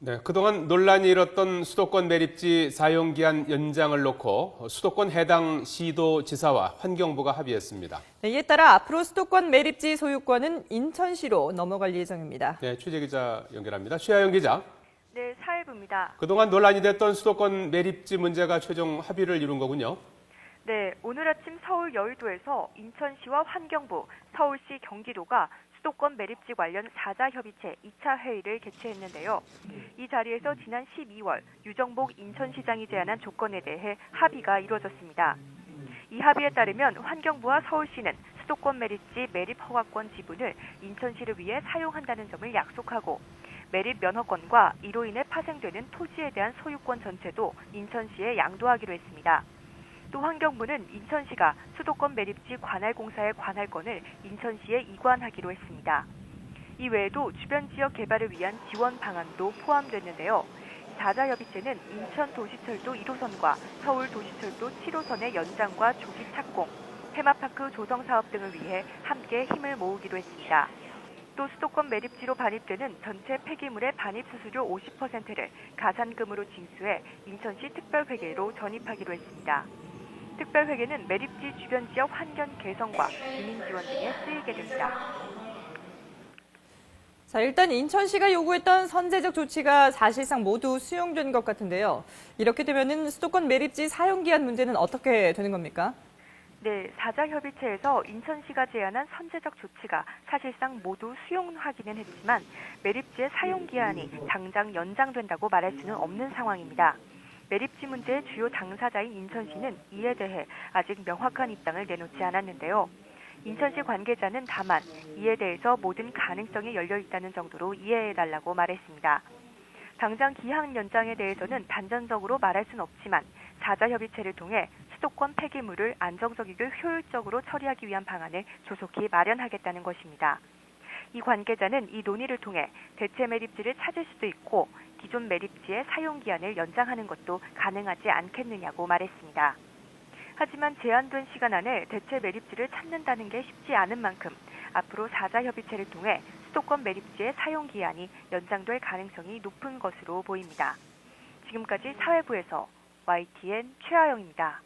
네, 그동안 논란이 일었던 수도권 매립지 사용기한 연장을 놓고 수도권 해당 시도지사와 환경부가 합의했습니다. 네, 이에 따라 앞으로 수도권 매립지 소유권은 인천시로 넘어갈 예정입니다. 네, 취재기자 연결합니다. 최하영 기자. 네, 사회부입니다. 그동안 논란이 됐던 수도권 매립지 문제가 최종 합의를 이룬 거군요. 네, 오늘 아침 서울 여의도에서 인천시와 환경부, 서울시, 경기도가 수도권 매립지 관련 4자 협의체 2차 회의를 개최했는데요. 이 자리에서 지난 12월 유정복 인천시장이 제안한 조건에 대해 합의가 이루어졌습니다. 이 합의에 따르면 환경부와 서울시는 수도권 매립지 매립 허가권 지분을 인천시를 위해 사용한다는 점을 약속하고 매립 면허권과 이로 인해 파생되는 토지에 대한 소유권 전체도 인천시에 양도하기로 했습니다. 또 환경부는 인천시가 수도권 매립지 관할 공사의 관할권을 인천시에 이관하기로 했습니다. 이 외에도 주변 지역 개발을 위한 지원 방안도 포함됐는데요. 4자 협의체는 인천도시철도 1호선과 서울도시철도 7호선의 연장과 조기 착공, 테마파크 조성 사업 등을 위해 함께 힘을 모으기로 했습니다. 또 수도권 매립지로 반입되는 전체 폐기물의 반입 수수료 50%를 가산금으로 징수해 인천시 특별회계로 전입하기로 했습니다. 특별회계는 매립지 주변 지역 환경 개선과 주민 지원 등에 쓰이게 됩니다. 자, 일단 인천시가 요구했던 선제적 조치가 사실상 모두 수용된 것 같은데요. 이렇게 되면은 수도권 매립지 사용 기한 문제는 어떻게 되는 겁니까? 네, 4자 협의체에서 인천시가 제안한 선제적 조치가 사실상 모두 수용하기는 했지만 매립지의 사용 기한이 당장 연장된다고 말할 수는 없는 상황입니다. 매립지 문제의 주요 당사자인 인천시는 이에 대해 아직 명확한 입장을 내놓지 않았는데요. 인천시 관계자는 다만 이에 대해서 모든 가능성이 열려 있다는 정도로 이해해달라고 말했습니다. 당장 기한 연장에 대해서는 단전적으로 말할 수는 없지만 4자 협의체를 통해 수도권 폐기물을 안정적이고 효율적으로 처리하기 위한 방안을 조속히 마련하겠다는 것입니다. 이 관계자는 이 논의를 통해 대체 매립지를 찾을 수도 있고 기존 매립지의 사용 기한을 연장하는 것도 가능하지 않겠느냐고 말했습니다. 하지만 제한된 시간 안에 대체 매립지를 찾는다는 게 쉽지 않은 만큼 앞으로 4자 협의체를 통해 수도권 매립지의 사용 기한이 연장될 가능성이 높은 것으로 보입니다. 지금까지 사회부에서 YTN 최하영입니다.